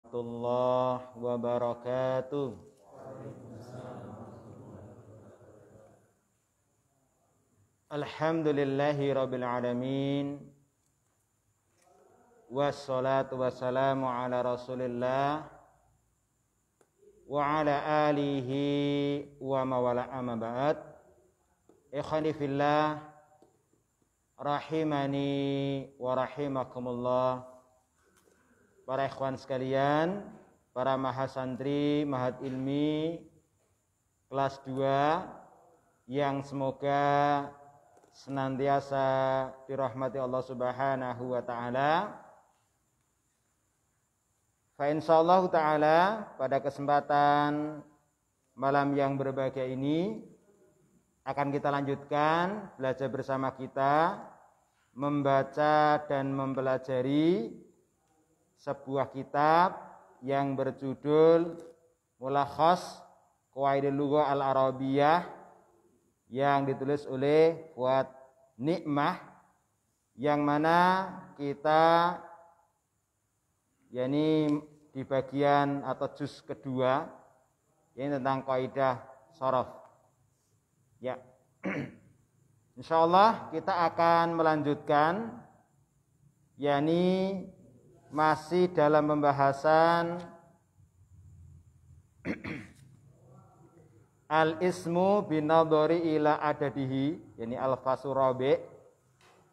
warahmatullahi wabarakatuh. Alhamdulillahi rabbil alamin. Wassalatu wassalamu ala rasulillah wa ala alihi wa mawala amma ba'd. Ikhwani fillah, rahimani wa rahimakumullah. Para ikhwan sekalian, para mahasantri, mahat ilmi kelas 2 yang semoga senantiasa dirahmati Allah Subhanahu wa taala. Fa insyaallah taala pada kesempatan malam yang berbahagia ini akan kita lanjutkan belajar bersama kita membaca dan mempelajari sebuah kitab yang berjudul Mulakhas Qawaidul Lughah Al-Arabiyah yang ditulis oleh Fuad Nikmah, yang mana kita yakni di bagian atau juz kedua ini tentang kaidah shorof. Ya. Insyaallah kita akan melanjutkan yakni masih dalam pembahasan al-ismu binadhari ila adadihi, yakni al-fasu rabi'.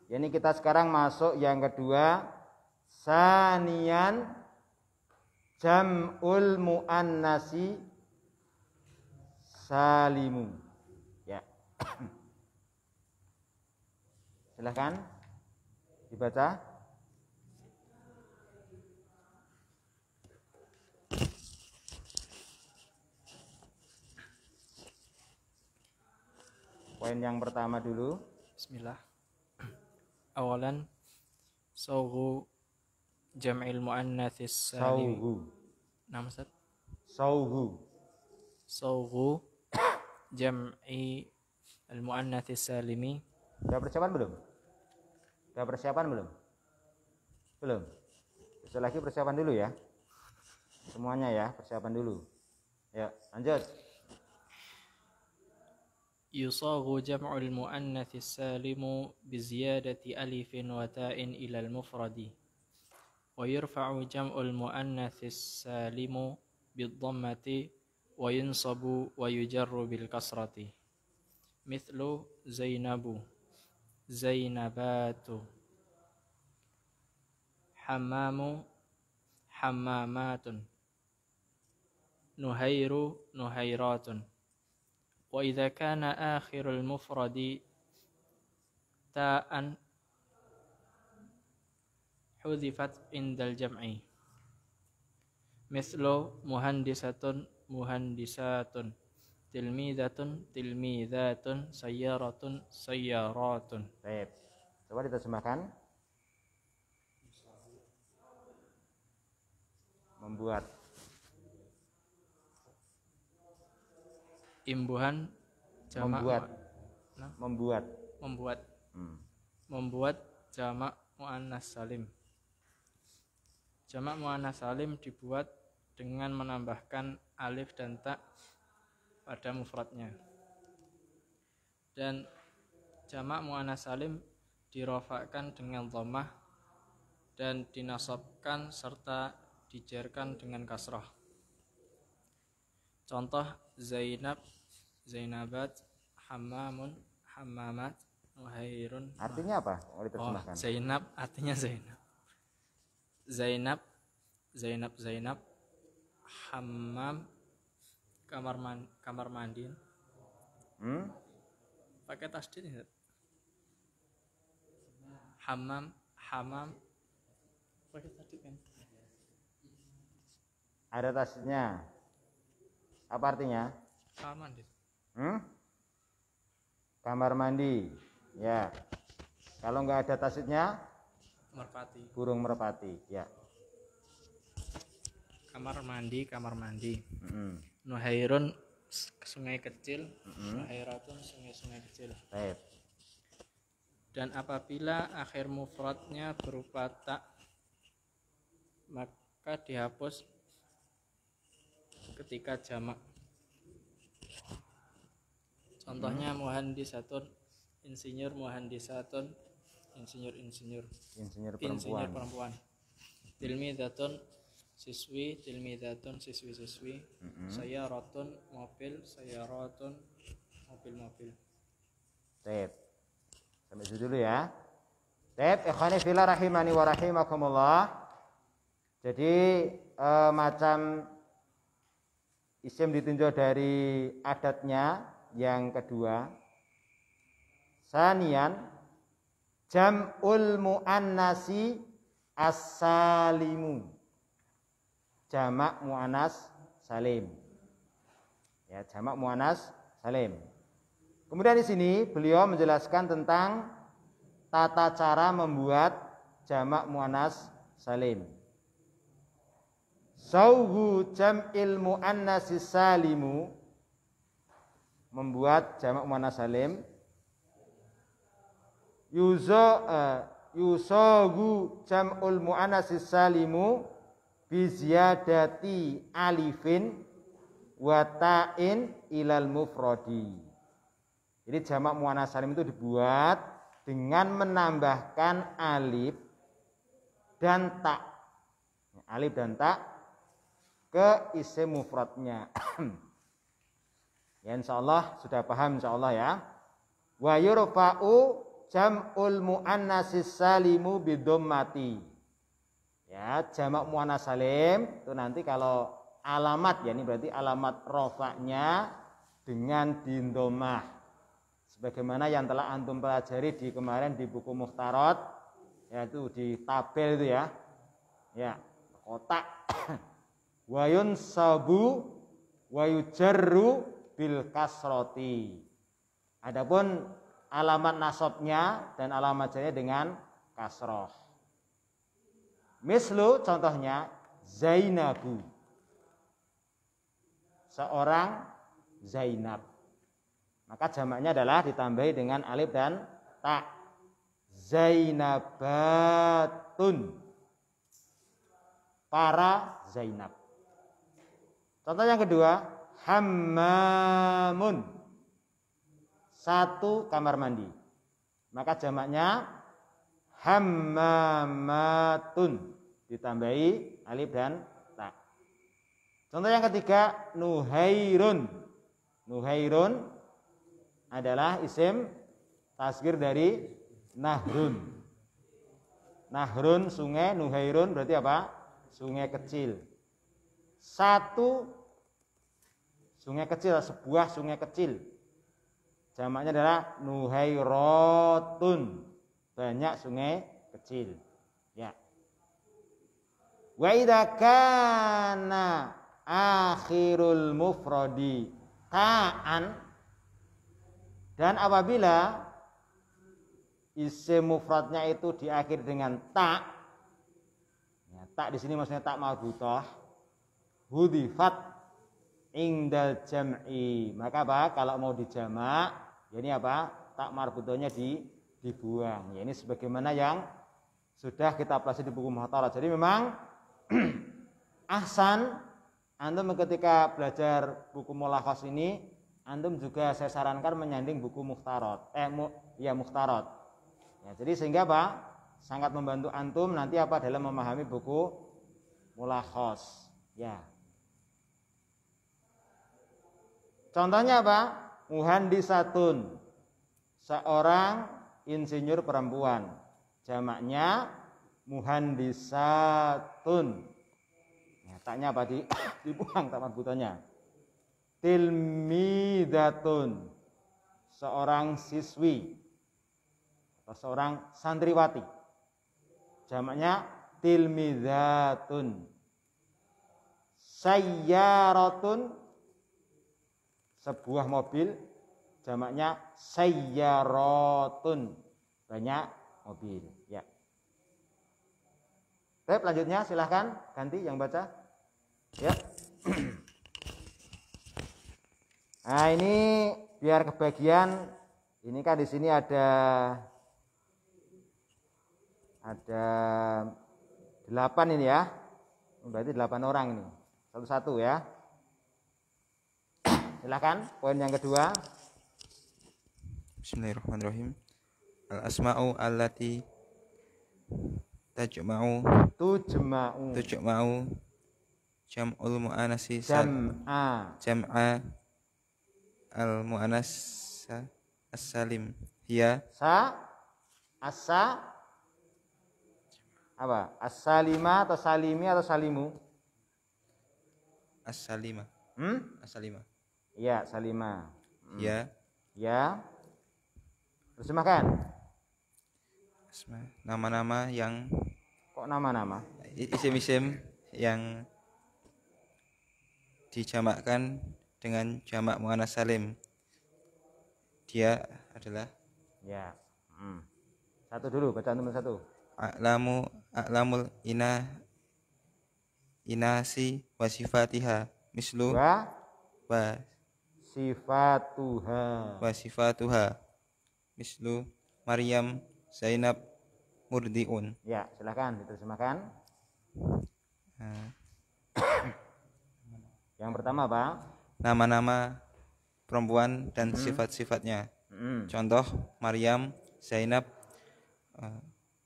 Yani kita sekarang masuk yang kedua, saniyan jam'ul muannasi salimu. Ya. Silakan dibaca. Poin yang pertama dulu. Bismillah. Awalan sawgu jam'il muannatsis salim. Sawgu. Nama Ustaz? Sawgu. Sawgu jam'i al muannatsis salimi. Sudah persiapan belum? Sudah persiapan belum? Belum. Besok lagi persiapan dulu ya. Semuanya ya, persiapan dulu. Ya, lanjut. Yusaghu jam'ul muannatsis salimu bi ziyadati alifin wa ta'in ila al mufradi. Wa yurfa'u jam'ul muannatsis salimu bid dhammati wa yunsabu wa yujarru bil kasrati. Mithlu Zainabu, Zainabatu, Hammamu, Hammamatun, Nuhairu, Nuhairatun. Wa idza kana akhirul mufradi ta'an hudhifat indal jam'i. Mithlu muhandisatun, muhandisatun, tilmidatun, tilmidatun, sayyaratun, sayyaratun. Baik. Coba diterjemahkan. Membuat. Imbuhan jamak Membuat. Membuat jamak muannas salim. Jamak muannas salim dibuat dengan menambahkan alif dan ta pada mufradnya. Dan jamak muannas salim dirofakkan dengan dhammah dan dinasabkan serta dijarkan dengan kasrah. Contoh Zainab, Zainabat, Hammamun, Hammamat, Nuhairun. Artinya apa? Mau diterjemahkan. Zainab artinya Zainab. Zainab, Zainab, Zainab. Hammam, kamar mandi. Pakai tasdid ya? Hammam, hamam. Pakai tasdid kan? Ada tasdidnya. Apa artinya? Kamar mandi. Kamar mandi. Ya. Kalau nggak ada tasdidnya, Merpati. burung merpati. Ya. Kamar mandi, kamar mandi. Nuhairun, sungai kecil. Nuhairatun, sungai-sungai kecil. Baik. Dan apabila akhir mufradnya berupa tak, maka dihapus ketika jamak. Contohnya muhandisatun, insinyur, muhandisatun, insinyur perempuan. Tilmidatun, siswi, tilmidatun, siswi. Sayaratun, mobil, sayaratun, mobil. Baik. Sampai situ dulu ya. Baik, ikhwani fillah rahimani wa rahimakumullah. Jadi macam isim ditinjau dari adatnya. Yang kedua, sanian jam'ul muannasi as-salimu, jamak muannas salim. Ya, jamak muannas salim. Kemudian di sini beliau menjelaskan tentang tata cara membuat jamak muannas salim. Sauhu jam'il muannasi salimu, membuat jamak muannas salim. Yusogu jam'ul muannasi salimu bi ziyadati alifin wa ta'in ilal mufradi. Jadi jamak muannas salim itu dibuat dengan menambahkan alif dan ta. Alif dan ta ke isim mufradnya. Ya, insyaallah sudah paham insyaallah ya. Wa yurfa'u jam'ul muannasis salimu bidhammati. Ya, jamak muannas salim itu nanti kalau alamat, ya ini berarti alamat rofaknya dengan dindomah. Sebagaimana yang telah antum pelajari di kemarin di buku Mukhtarat, yaitu di tabel itu ya. Ya, kotak. Wa yunsabu wa yujarru bil kasroti. Adapun alamat nasabnya dan alamat jarnya dengan kasroh. Mislu contohnya Zainabu, seorang Zainab. Maka jamaknya adalah ditambahi dengan alif dan ta. Zainabatun, para Zainab. Contoh yang kedua, hammamun, satu kamar mandi. Maka jamaknya hammamatun, ditambahi alif dan ta. Contoh yang ketiga, nuhairun. Nuhairun adalah isim tasghir dari nahrun. Nahrun sungai, nuhairun berarti apa? Sungai kecil. Satu sungai kecil, sebuah sungai kecil. Jamaknya adalah nuhairotun, banyak sungai kecil. Ya. Wa idza kana akhirul mufradi ta'an, dan apabila isim mufradnya itu diakhiri dengan ta, ya, ta di sini maksudnya tak marbutah, hudifat indal jam'i, maka apa? Kalau mau dijamak, ya ini apa? Tak marbutahnya dibuang. Ya, ini sebagaimana yang sudah kita pelajari di buku Mukhtarat. Jadi memang ahsan antum ketika belajar buku Mulakhas ini, antum juga saya sarankan menyanding buku Mukhtarat. Mukhtarat. Ya, jadi sehingga apa? Sangat membantu antum nanti apa dalam memahami buku Mulakhas. Ya. Contohnya apa? Muhandisatun, seorang insinyur perempuan. Jamaknya muhandisatun. Ya, taknya apa? Dibuang tak marbutannya. Tilmidatun, seorang siswi atau seorang santriwati. Jamaknya tilmidatun. Sayyaratun, sebuah mobil. Jamaknya sayyaratun, banyak mobil. Ya. Baik, lanjutnya silahkan ganti yang baca. Ya. Nah, ini biar kebagian. Ini kan di sini ada 8 ini ya. Berarti 8 orang ini. Satu-satu ya. silakan poin yang kedua. Bismillahirrahmanirrahim. Al-asma'u allati tajma'u jam'ul mu'annatsi jam'a al-mu'annas as-salim hiya apa? As-salima atau salimi atau salimu? as-salima. As-salima. Iya, salima. Ya. Ya. Terjemahkan. Nama-nama yang Kok nama-nama? Isim-isim yang dijamakkan dengan jamak muannas salim. Dia adalah Ya. Satu dulu, bacaan teman satu. a'lamul inasi wa sifatiha mislu Wa wa sifatuha mislu Maryam Zainab murdiun. Ya, silakan diterjemahkan. Yang pertama apa? Nama-nama perempuan dan sifat-sifatnya. Contoh Maryam, Zainab,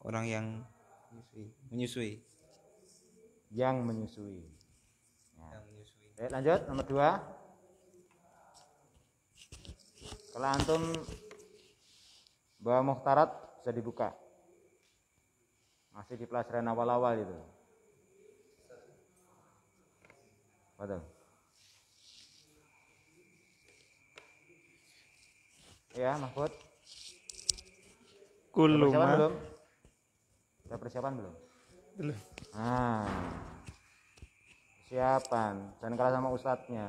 orang yang menyusui. Yang menyusui. Ya. Baik, lanjut nomor 2. Kalau antum bawa muhtarat bisa dibuka. Masih di pelajaran awal-awal itu. Betul. Ya, Mahfud. Kuluma. Belum? Sudah persiapan belum? Belum. Persiapan. Jangan kalah sama ustadznya.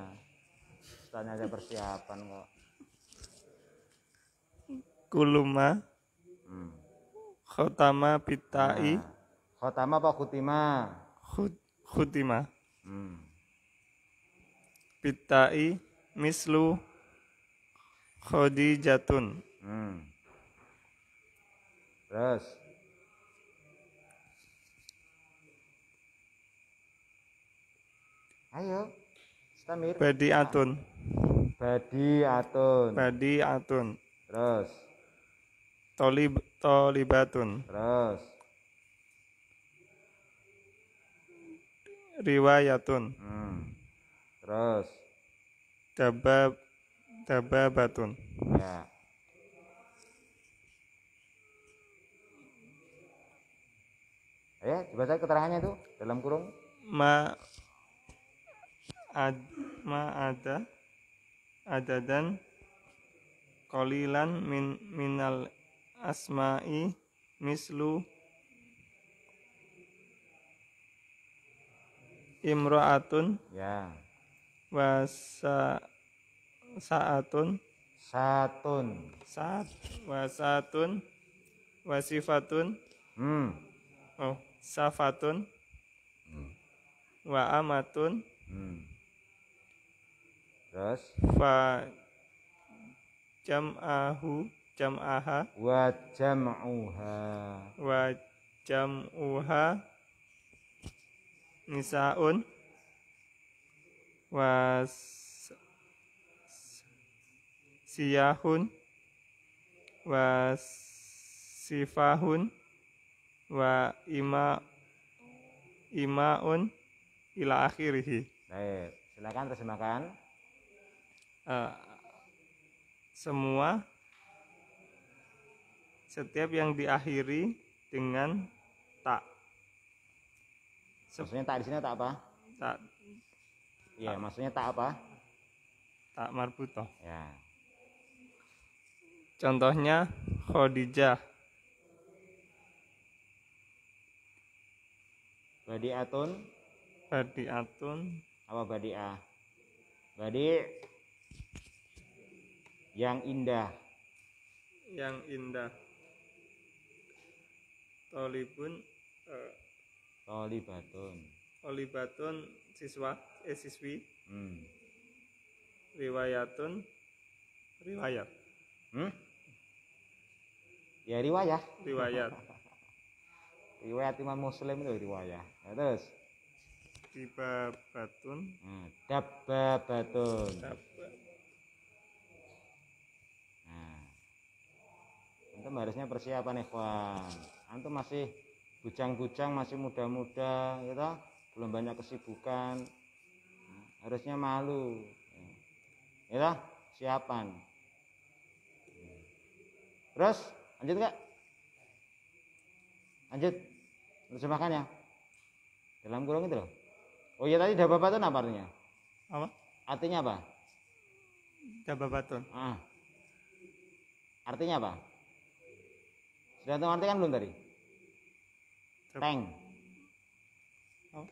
Ustadznya aja persiapan kok. Kuluma. Khotama pitai. Khotama apa khutima? Khutima. Pitai mislu Khadijatun. Terus. Ayo. Istamir. Badiatun. Terus. Tolibatun. Terus. Riwayatun. Terus. Dababatun. Ya. Dibaca keterangannya itu dalam kurung. Ma ada adadan qalilan minal asma'i mislu imra'atun Ya. wa sa'atun wa sa'atun wa sifatun safatun wa amatun Terus fa jam'aha wa jam'uha nisaun wa siyahun wa sifahun wa imaun ila akhirih. Baik, silakan terjemahkan. Semua setiap yang diakhiri dengan tak. Maksudnya tak di sini tak apa? Tak. Iya, maksudnya tak apa? Tak marbutoh. Ya. Contohnya Khadijah. Badi'atun. Apa badi'ah? Badi' yang indah. Tolibatun siswi. Riwayat. Ya riwayat. Riwayat Imam Muslim itu riwayat. Nah, terus Dibabatun. Dabbabatun. persiapan ikhwan. Antum masih bujang-bujang, masih muda-muda, gitu, belum banyak kesibukan. Harusnya malu, gitu, siapan. Terus lanjut nggak? Lanjut, terjemahkannya. Dalam kurung itu loh. Oh iya tadi dababatun apa artinya? Apa? Artinya apa? Dababatun. Artinya apa? Sudah tahu arti kan belum tadi? Tank.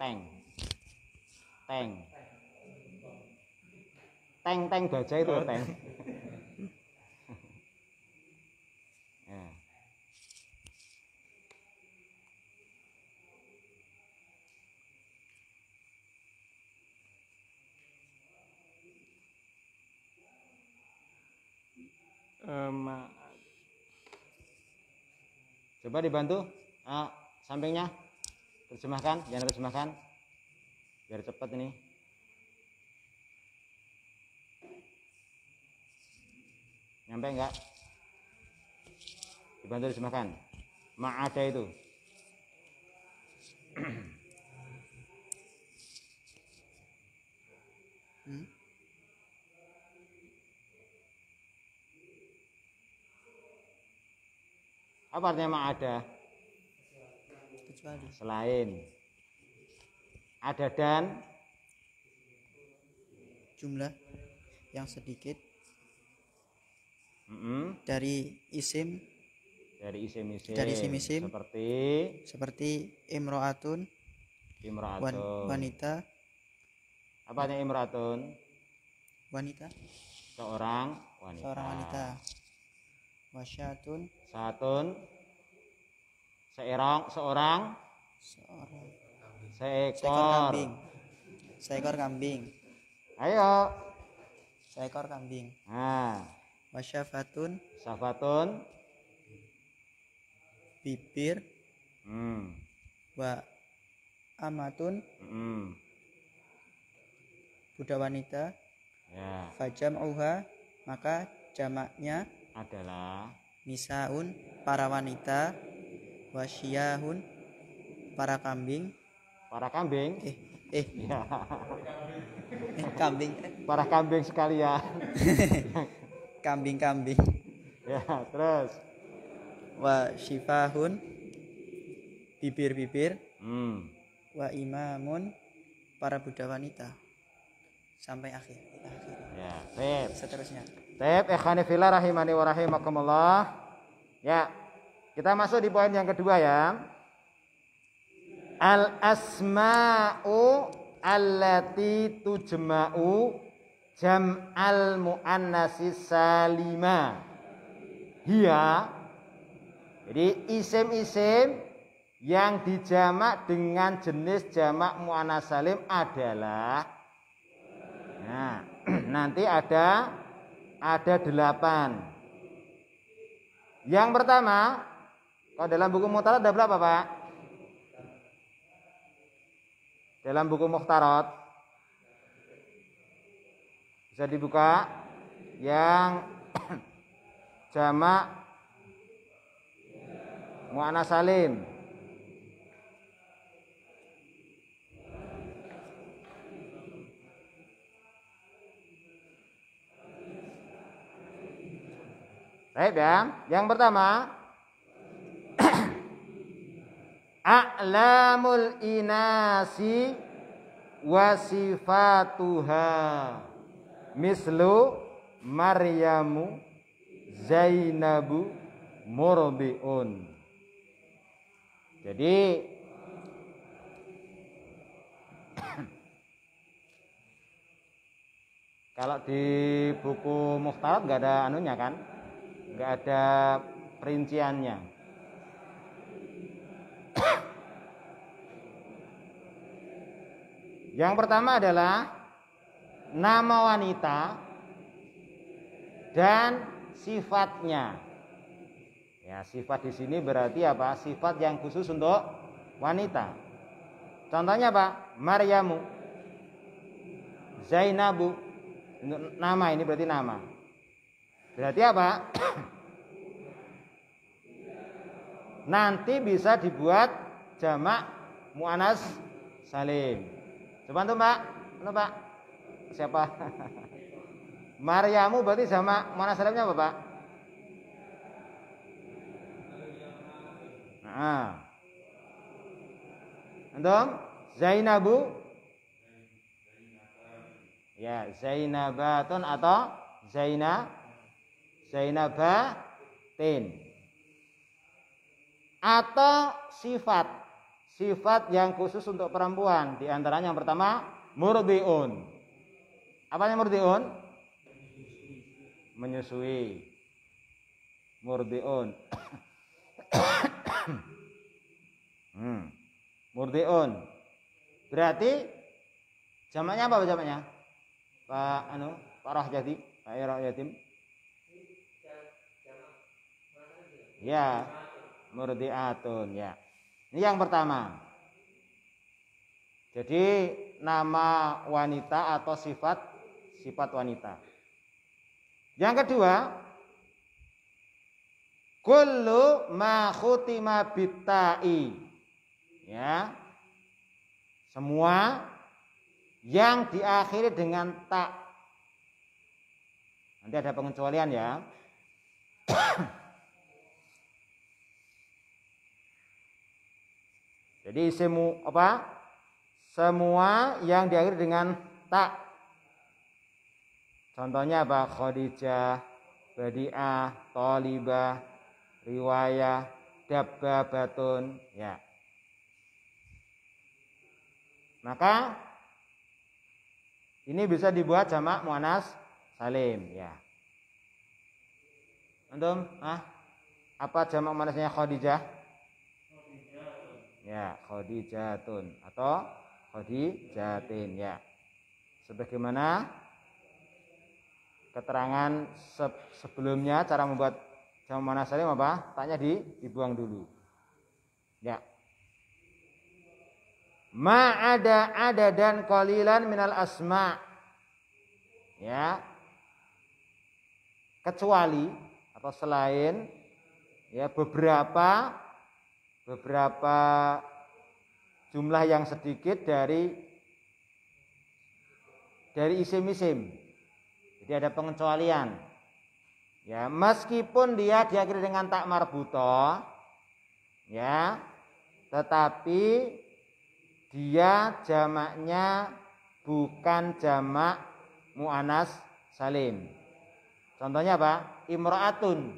Tank. Tank. Tank baja itu loh, tank. Ya. Coba dibantu sampingnya terjemahkan, jangan terjemahkan biar cepat ini. Nyampe enggak? Dibantu terjemahkan. Ma'ada itu. Apa artinya ma'ada? Kecuali. Selain. Ada dan Jumlah yang sedikit dari isim dari isim-isim seperti imro'atun wanita. Apa artinya imro'atun? Wanita. Seorang wanita. Wasyatun. Satun. Seorang. Seekor kambing. Ayo. Seekor kambing. Wasyafatun. Safatun. Bibir. Wa amatun. Budak wanita. Ya. Fajam'uha, maka jamaknya Adalah nisaun, para wanita. Wasyiyahun, para kambing. para kambing. Ya. Kambing. Para kambing sekalian. Kambing-kambing. Ya, terus. Wa syifahun, bibir-bibir. Wa imamun, para budak wanita. Sampai akhir. Ya, baik. Seterusnya. Baik, ikhwani fillah rahimani wa rahimakumullah. Ya, kita masuk di poin yang kedua ya. Al asma'u allati tujma'u jam'al muannatsi salima. Hiya. Jadi isim-isim yang dijamak dengan jenis jamak muannats salim adalah, nah, nanti ada 8. Yang pertama, kalau dalam buku Mukhtarat ada berapa, Pak? Dalam buku Mukhtarat bisa dibuka yang jamak muannats salim. Baik ya. Yang pertama, a'lamul inasi wa sifatuha mislu Maryamu, Zainabu, Murbiun. Jadi kalau di buku Mukhtarat nggak ada anunya kan? Nggak ada perinciannya. Yang pertama adalah nama wanita dan sifatnya. Ya, sifat di sini berarti apa? Sifat yang khusus untuk wanita. Contohnya apa? Maryamu, Zainabu. Nama ini berarti nama. Berarti apa? nanti bisa dibuat jamak muannas salim. Coba tuh Mbak, Pak? Siapa? Maryamu berarti jamak muannas salimnya apa Pak? Nah. Antum? Zainabu? Ya, Zainabatun atau Zainabatin. Atau sifat yang khusus untuk perempuan. Di antaranya yang pertama murdiun. Apanya murdiun? Menyusui. Murdiun. Murdiun. Berarti jamaknya apa jamaknya? Pak Rahjati, Pak Rahjatim. Ya, murdiatun ya. Ini yang pertama. Jadi nama wanita atau sifat wanita. Yang kedua, kullu ma khutima bitta'i. Ya. Semua yang diakhiri dengan tak. Nanti ada pengecualian ya. Jadi semua yang diakhiri dengan tak. Contohnya apa? Khadijah, Badi'ah, Thalibah, Riwayah, Dabbabatun, ya. Maka ini bisa dibuat jamak muannas salim, ya. Antum, apa jamak muannasnya Khadijah? Ya, Khadijatun atau Khadijatin, ya. Sebagaimana keterangan sebelumnya cara membuat jamak muannas salim apa? Taknya dibuang dulu. Ya. Ada dan qalilan minal asma. Ya. Kecuali atau selain ya beberapa jumlah yang sedikit dari isim-isim. Jadi ada pengecualian. Ya, meskipun dia diakhiri dengan tak marbutoh, ya, tetapi dia jamaknya bukan jamak muannas salim. Contohnya apa? Imra'atun,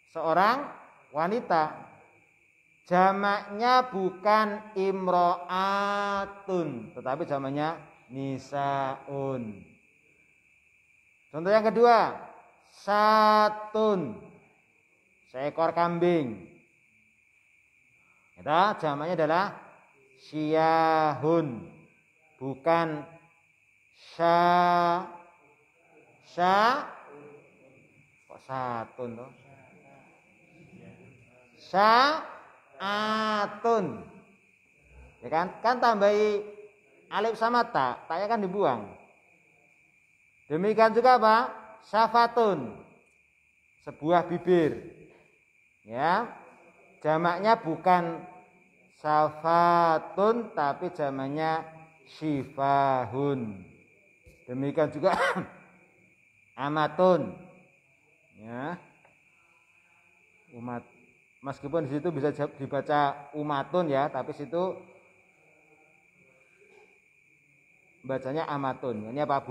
seorang wanita. Jamaknya bukan imra'atun, tetapi jamaknya nisaun. Contoh yang kedua, satun, seekor kambing. Itu jamaknya adalah syahun, bukan kok satun toh? Sya'atun. Ya kan tambahi alif sama ta, taknya kan dibuang. Demikian juga apa? Syafatun, sebuah bibir. Ya. Jamaknya bukan safatun tapi jamaknya syifahun. Demikian juga amatun. Ya. Umat, meskipun di situ bisa dibaca umatun ya, tapi situ bacanya amatun. Ini apa?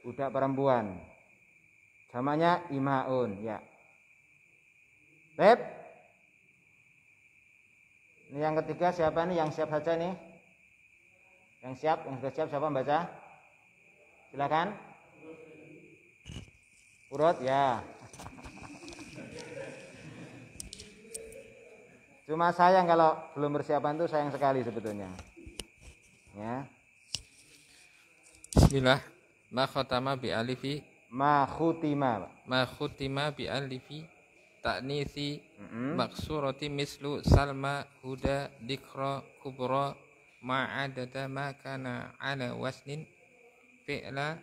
Budak perempuan. Jamaknya imaun ya. Baik. Ini yang ketiga siapa nih? Yang siap saja nih? Yang sudah siap siapa membaca? Silakan. Urut ya. Cuma sayang kalau belum persiapan tuh sayang sekali sebetulnya. Ya. Bismillah. Ma khatama bi alifi. Ma khutima bi alifi ta'nisi maksurati mislu salma huda dikra kubra ma'adada ma kana ala wasnin fi'la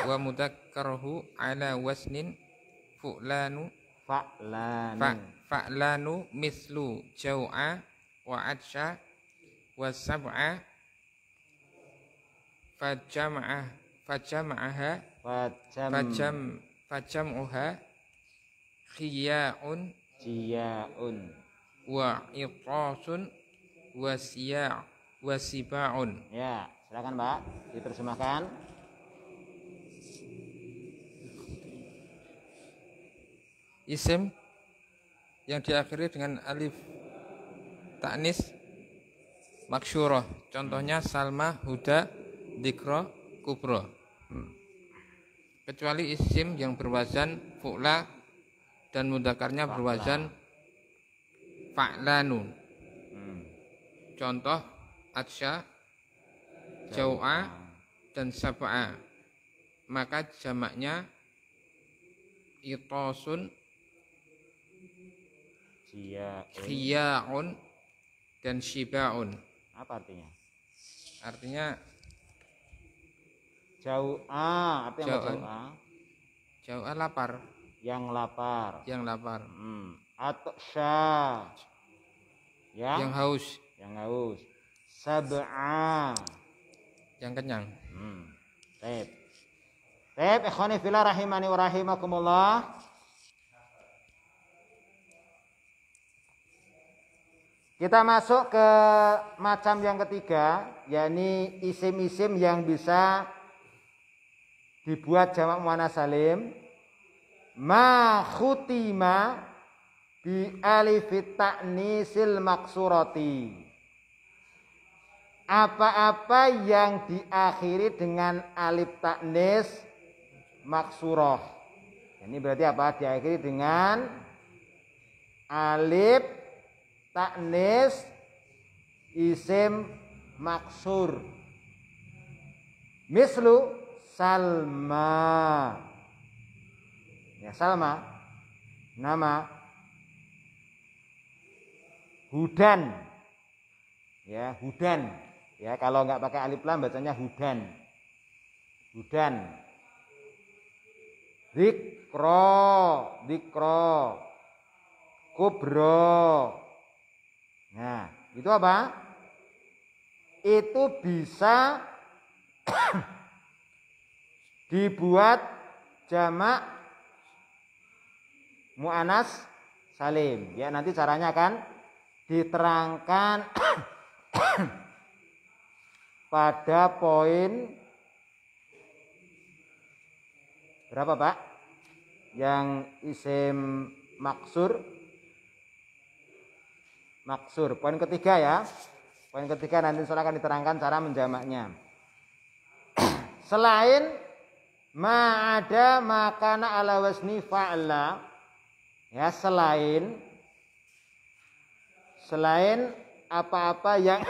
wa mudakkaruhu ala wasnin fa'lanu mislu jau'a wa atsha wa sab'a fajam'uha khiya'un jiyaun. wa itrasun wa siba'un. Ya, silakan Mbak, diterjemahkan. Isim yang diakhiri dengan alif ta'nis maksyurah. Contohnya Salma, Huda, Dikra, Kubra. Kecuali isim yang berwazan fu'la dan mudzakarnya berwazan fa'lanu. Contoh atsya, jau'a dan sab'a. Maka jamaknya itosun, khiya'un dan shiba'un. Apa artinya? Artinya Jau'a, artinya apa jau'a? Jau'a lapar. Yang lapar. Atsya. Yang haus. Sab'a. Yang kenyang. Baik, ikhwani fillah rahimani wa rahimakumullah. Kita masuk ke macam yang ketiga, yakni isim-isim yang bisa dibuat jamak muannats salim. Ma khutima bi alifit ta'nisil maksurati. Apa-apa yang diakhiri dengan alif ta'nis maksurah. Ini berarti apa? Diakhiri dengan alif ta'nis isim maksur. Mislu Salma. Ya, Salma nama. Hudan. Ya, Hudan. Ya, kalau nggak pakai alif lam bacanya Hudan. Dikro. Kubro. Nah, itu apa? Itu bisa dibuat jamak muannats salim. Ya, nanti caranya kan diterangkan pada poin berapa, Pak? Yang isim maksur. Poin ketiga ya. Poin ketiga nanti akan diterangkan cara menjamaknya. Selain ma'ada makana ala wasni fa'la. Ya, selain apa-apa yang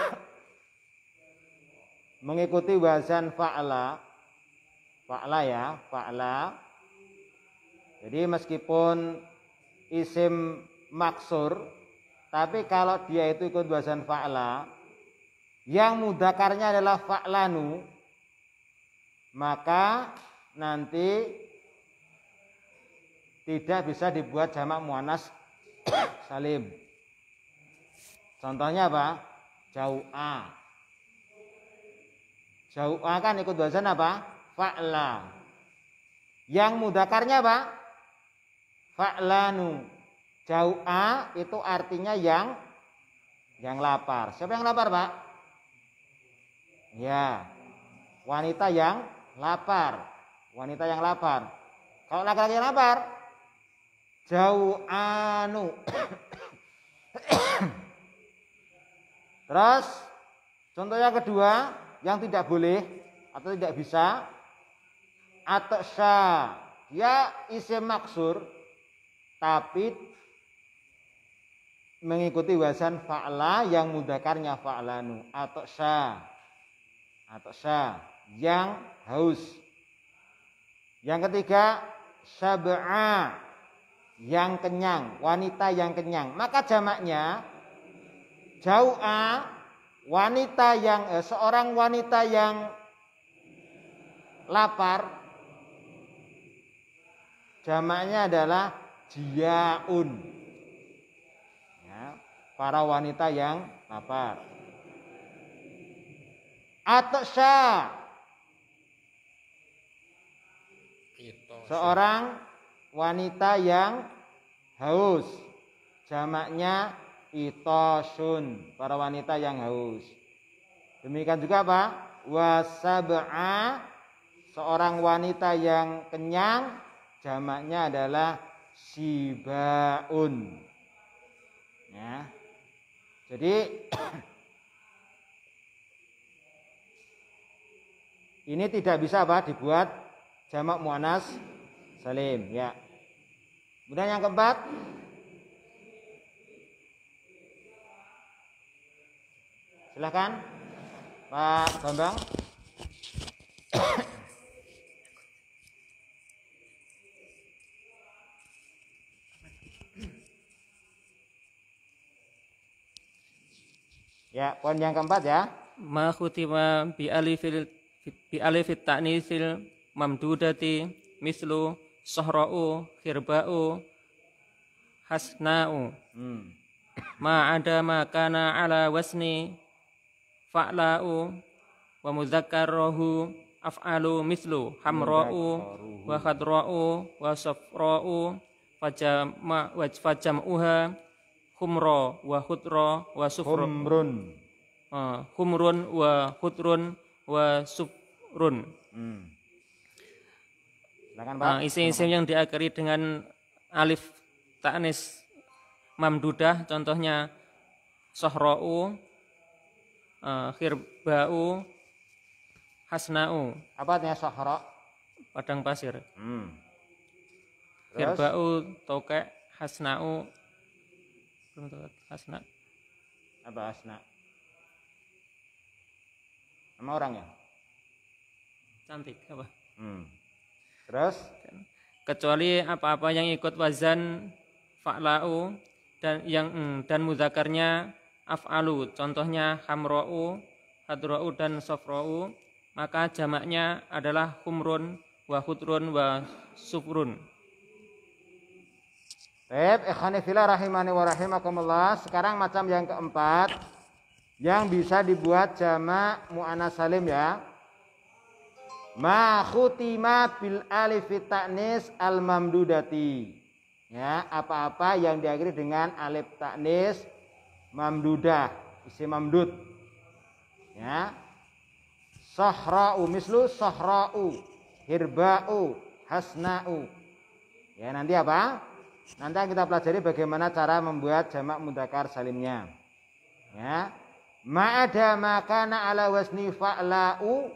mengikuti wazan fa'la. Jadi meskipun isim maksur, tapi kalau dia itu ikut wazan fa'la, yang mudzakarnya adalah fa'lanu, maka nanti tidak bisa dibuat jamak muannats salim. Contohnya apa? Jau'a. Jau'a kan ikut wazan apa? Fa'la. Yang mudzakarnya apa? Fa'lanu. Jau'a itu artinya yang lapar. Siapa yang lapar, Pak? Ya, wanita yang lapar. Kalau laki-laki yang lapar, jau'anu. Terus contohnya kedua yang tidak boleh atau tidak bisa, atsya. Dia isim maksur tapi mengikuti wazan fa'la yang mudzakarnya fa'lanu. Atsya yang haus. Yang ketiga sab'a yang kenyang, wanita yang kenyang. Maka jamaknya jau'a, seorang wanita yang lapar. jamaknya adalah jiyaun. Ya, para wanita yang lapar. Atsya, seorang wanita yang haus, jamaknya itosun, para wanita yang haus. Demikian juga apa? Wasab'a, seorang wanita yang kenyang, jamaknya adalah sibaun. Ya. Jadi ini tidak bisa apa? Dibuat jamak muannas salim, ya. Kemudian yang keempat, silakan Pak Bambang. Ya, poin yang keempat ya. Ma khutima bi alifit ta'nisil mamdudati mislu sahra'u khirba'u hasna'u. Ma ada ma kana ala wasni fa'la'u wa mudzakkaruhu af'alu mislu hamra'u wa khadra'u wa safra'u fajam'uha humra wa khudra wa sufrun. Humrun wa khudrun wa sufrun. Silakan Pak. Isim-isim yang diakhiri dengan alif ta'nis mamdudah, contohnya sahra'u, khirba'u, hasna'u. Apa artinya sahra? Padang pasir. Terus? Khirba'u, tokek, hasna'u. Hasna. Apa hasna? Nama orang ya? Cantik apa? Terus? Kecuali apa-apa yang ikut wazan fa'la'u dan mudzakarnya af'alu, contohnya hamra'u, hadra'u dan safra'u, maka jamaknya adalah humrun wa khudrun wa sufrun. Baik, ikhwani fillah rahimani wa rahimakumullah. Sekarang macam yang keempat yang bisa dibuat jamak muannas salim ya. Ma khutima bil alif ta'nis al mamdudati. Ya, apa-apa yang diakhiri dengan alif ta'nis mamdudah, isim mamdud. Ya. Sahra'u mislu sahra'u, hirba'u, hasna'u. Ya, nanti apa? Nanti kita pelajari bagaimana cara membuat jamak mudzakkar salimnya. Ya. Ma'ada makana ala wasni fa'la'u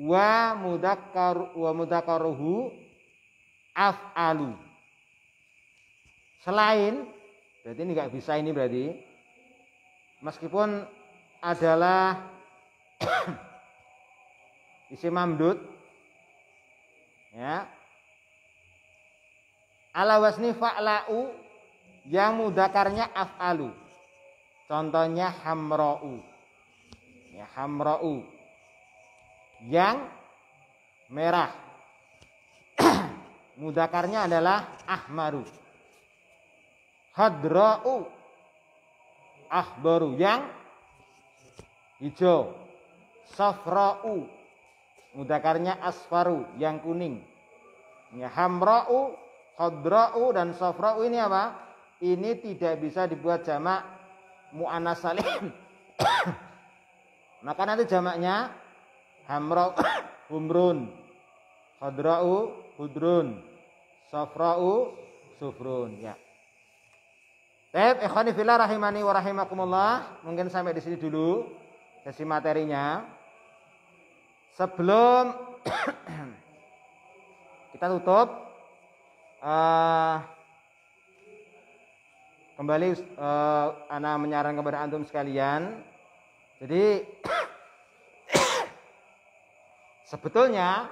wa mudzakkaruhu af'alu. Selain, berarti ini enggak bisa ini berarti. Meskipun adalah isim mamdud, ya. Ala wasni fa'la'u yang mudzakarnya af'alu. Contohnya hamra'u. Ya, hamra'u. Yang merah. Mudzakarnya adalah ahmaru. Hadra'u. Ahbaru, yang hijau. Safra'u. Mudzakarnya asfaru, yang kuning. Ya, hamra'u, hadra'u dan safra'u ini apa? Ini tidak bisa dibuat jamak muannas salim. Maka nanti jamaknya hamra'u humrun, hadra'u hudrun, safra'u sufrun, ya. Baik, ikhwani fillah rahimani wa rahimakumullah. Mungkin sampai di sini dulu sesi materinya. Sebelum kita tutup, kembali ana menyarankan kepada antum sekalian. Jadi sebetulnya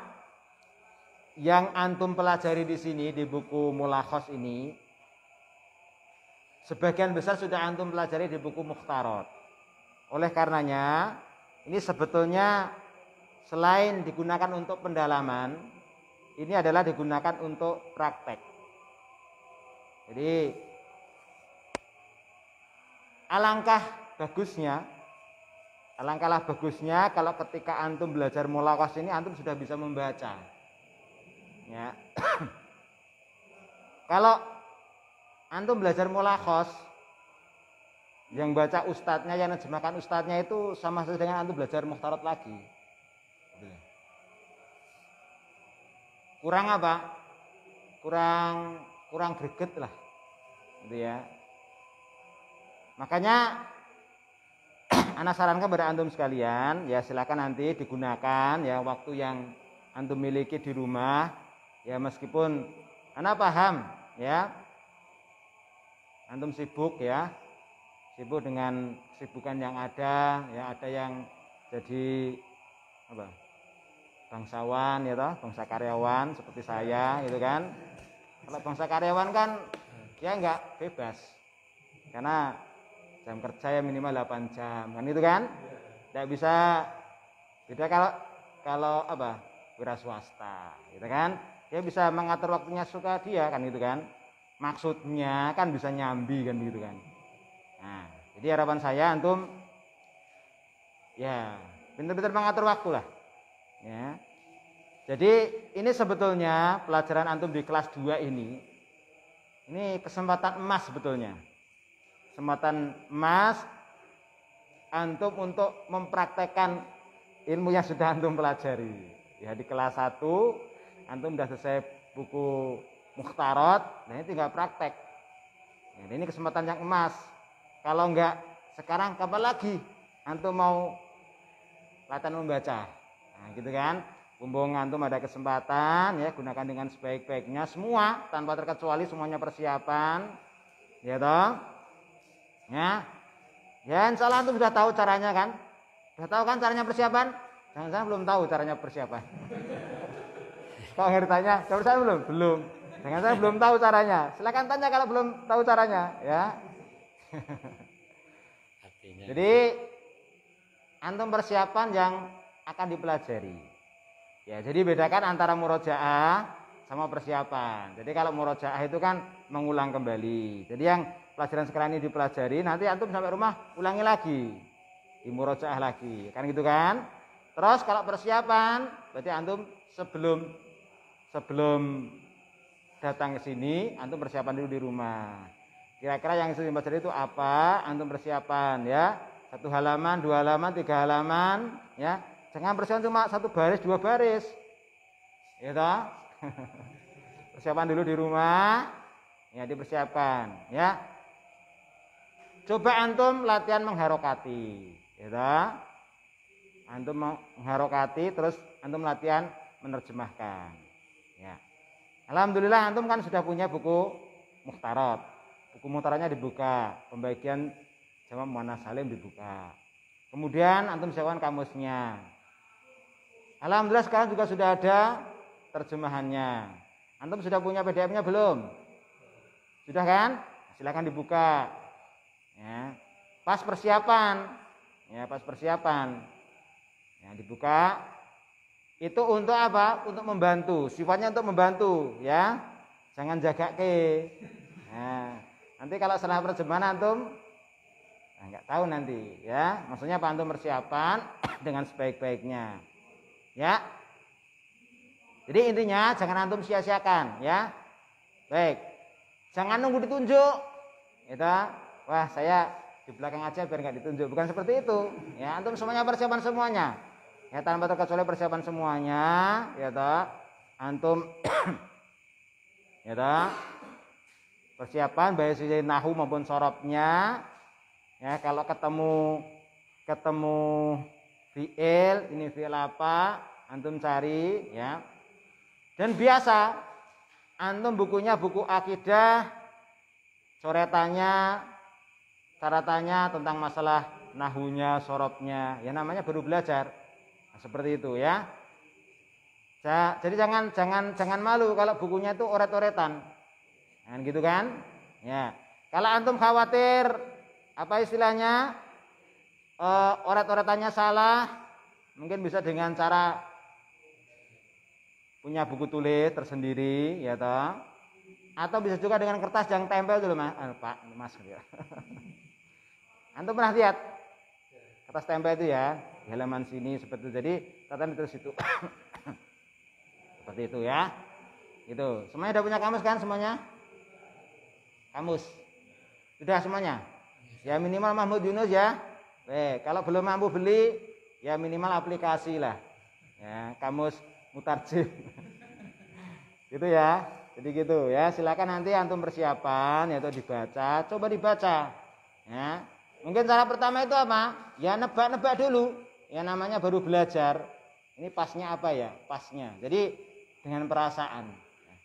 yang antum pelajari di sini di buku Mulakhos ini sebagian besar sudah antum pelajari di buku Mukhtarat. Oleh karenanya ini sebetulnya selain digunakan untuk pendalaman, ini adalah digunakan untuk praktek. Jadi alangkah bagusnya kalau ketika antum belajar mulaqos ini antum sudah bisa membaca. Ya. Kalau antum belajar mulaqos yang baca ustadznya, yang nerjemahkan ustadznya itu sama saja dengan antum belajar mukhtarat lagi. Kurang apa? Kurang greget lah. Gitu ya. Makanya ana sarankan kepada antum sekalian, ya silakan nanti digunakan ya waktu yang antum miliki di rumah. Ya meskipun ana paham ya. Antum sibuk ya. Sibuk dengan kesibukan yang ada, ya ada yang jadi apa? Bangsawan ya toh, bangsa karyawan seperti saya gitu kan. Kalau bangsa karyawan kan ya enggak bebas. Karena jam kerja ya minimal 8 jam kan itu kan. Tidak bisa beda kalau apa? Wira swasta gitu kan. Dia bisa mengatur waktunya suka dia kan gitu kan. Maksudnya kan bisa nyambi kan begitu kan. Nah, jadi harapan saya antum ya pintar-pintar mengatur waktu lah. Ya. Jadi ini sebetulnya pelajaran antum di kelas 2 ini kesempatan emas sebetulnya. Kesempatan emas antum untuk mempraktekkan ilmu yang sudah antum pelajari. Ya di kelas 1 antum sudah selesai buku mukhtarat, nah ini tinggal praktek. Ya, ini kesempatan yang emas. Kalau enggak sekarang kapan lagi antum mau latihan membaca? Nah, gitu kan? Mumpung antum ada kesempatan ya gunakan dengan sebaik-baiknya semua tanpa terkecuali semuanya persiapan. Ya toh? Ya. Ya insyaallah antum sudah tahu caranya kan? Sudah tahu kan caranya persiapan? Jangan-jangan belum tahu caranya persiapan. Kok ngertanya? Jawab saya belum? Belum. Jangan-jangan belum tahu caranya. Silakan tanya kalau belum tahu caranya, ya. Jadi antum persiapan yang akan dipelajari. Ya, jadi bedakan antara murojaah sama persiapan. Jadi kalau murojaah itu kan mengulang kembali. Jadi yang pelajaran sekarang ini dipelajari, nanti antum sampai rumah ulangi lagi. Di murojaah lagi. Kan gitu kan? Terus kalau persiapan, berarti antum sebelum datang ke sini, antum persiapan dulu di rumah. Kira-kira yang sudah dipelajari itu apa? Antum persiapan ya. 1 halaman, 2 halaman, 3 halaman, ya. Jangan persiapan cuma 1 baris, 2 baris. Ya toh? Persiapan dulu di rumah. Ya, dipersiapkan, ya. Coba antum latihan mengharokati, ya toh? Antum mengharokati terus antum latihan menerjemahkan. Ya. Alhamdulillah antum kan sudah punya buku mukhtarat. Buku mukhtaratnya dibuka, pembagian jamak muannats salim dibuka. Kemudian antum siapkan kamusnya. Alhamdulillah sekarang juga sudah ada terjemahannya. Antum sudah punya PDF-nya belum? Sudah kan? Silakan dibuka. Ya. Pas persiapan. Ya, pas persiapan. Ya, dibuka. Itu untuk apa? Untuk membantu. Sifatnya untuk membantu, ya. Jangan jagake. Nah, nanti kalau setelah terjemahan antum enggak tahu nanti, ya. Maksudnya apa antum persiapan dengan sebaik-baiknya. Ya. Jadi intinya jangan antum sia-siakan, ya. Baik. Jangan nunggu ditunjuk. Gitu. Wah, saya di belakang aja biar enggak ditunjuk. Bukan seperti itu. Ya, antum semuanya persiapan semuanya. Ya, tanpa terkecuali persiapan semuanya, ya toh. Antum ya toh. Persiapan baik sisi nahwu maupun sorobnya. Ya, kalau ketemu fiil, ini fiil apa, antum cari, ya. Dan biasa antum bukunya buku akidah, coretannya, caratannya tentang masalah nahwunya, sorobnya, ya namanya baru belajar. Nah, seperti itu ya. Jadi jangan malu kalau bukunya itu oret-oretan. Nah, gitu kan? Ya. Kalau antum khawatir apa istilahnya? Oret-oretannya salah, mungkin bisa dengan cara punya buku tulis tersendiri, ya toh. Atau bisa juga dengan kertas yang tempel dulu Mas. Mas ya. Antum pernah lihat kertas tempel itu ya, di halaman sini seperti itu. Jadi tatanan terus itu. Seperti itu ya. Itu. Semuanya udah punya kamus kan semuanya? Kamus. Sudah semuanya? Ya minimal Mahmud Yunus ya. Kalau belum mampu beli ya minimal aplikasi lah. Ya, kamus mutarjim. Gitu ya. Jadi gitu ya. Silakan nanti antum persiapan yaitu dibaca, coba dibaca. Ya. Mungkin cara pertama itu apa? Ya nebak-nebak dulu. Ya namanya baru belajar. Ini pasnya apa ya? Pasnya. Jadi dengan perasaan.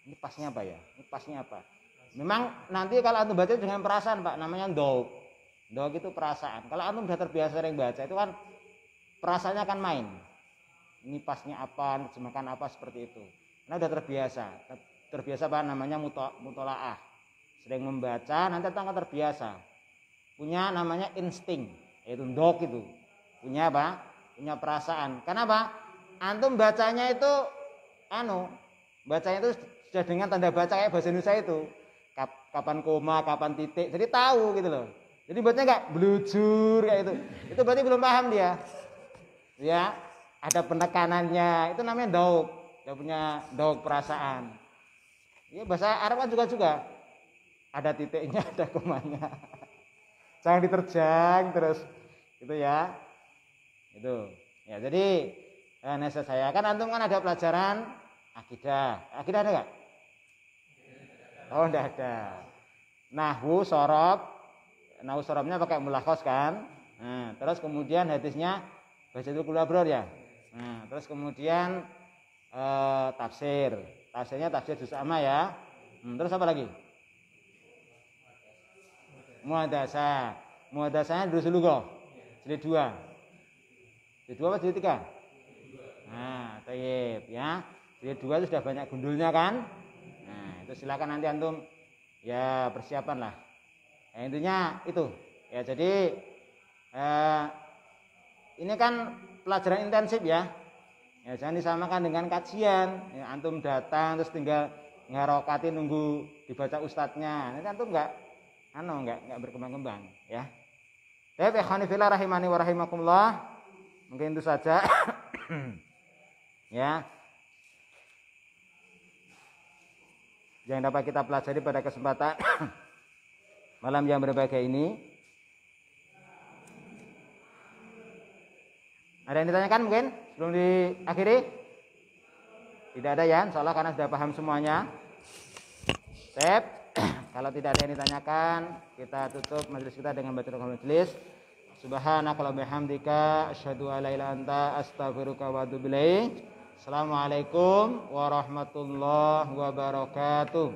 Ini pasnya apa ya? Ini pasnya apa? Memang nanti kalau antum baca dengan perasaan Pak, namanya ndok. Ndok itu perasaan. Kalau antum sudah terbiasa sering baca itu kan perasaannya kan main. Ini pasnya apa, terjemahkan apa seperti itu. Karena sudah terbiasa. Terbiasa apa namanya mutolaah. Sering membaca nanti akan terbiasa. Punya namanya insting, yaitu ndok itu. Punya apa? Punya perasaan. Kenapa? Antum bacanya itu bacanya itu sudah dengan tanda baca kayak bahasa Indonesia itu. Kapan koma, kapan titik. Jadi tahu gitu loh. Jadi bacanya enggak blujur kayak itu. Itu berarti belum paham dia. Ya, ada penekanannya. Itu namanya dauk. Dia punya dauk perasaan. Ya bahasa Arab kan juga ada titiknya, ada komanya. Jangan diterjang terus gitu ya. Itu. Ya, jadi nasihat saya kan antum kan ada pelajaran akidah. Akidah ada enggak? Oh, enggak ada. Nahwu sorob. Nahwu sorobnya pakai mulakhos kan. Nah, terus kemudian hadisnya Bacatul Kulabror ya. Nah, terus kemudian tafsir. Tafsirnya tafsir juz amma ya. Terus apa lagi? Muhadasah. Muhadasahnya durusul lughah. Jilid 2. Jilid 2 apa jilid 3? Nah, tayyib ya. Jilid 2 itu sudah banyak gundulnya kan? Nah, itu silakan nanti antum ya persiapan lah. Ya, intinya itu. Ya, jadi ini kan pelajaran intensif ya. Ya, jangan disamakan dengan kajian. Ya, antum datang terus tinggal ngarokati nunggu dibaca ustadznya. Nanti antum enggak berkembang-kembang ya. Baik, ikhwani fillah rahimani wa rahimakumullah. Mungkin itu saja. Ya. Yang dapat kita pelajari pada kesempatan malam yang berbahagia ini. Ada yang ditanyakan mungkin sebelum diakhiri? Tidak ada ya, insyaallah karena sudah paham semuanya. Sip. Kalau tidak ada yang ditanyakan, kita tutup majelis kita dengan baca doa majelis. Subhanakallahumma bihamdika asyhadu an la ilaha illa anta astaghfiruka wa atubu ilaik. Assalamualaikum warahmatullahi wabarakatuh.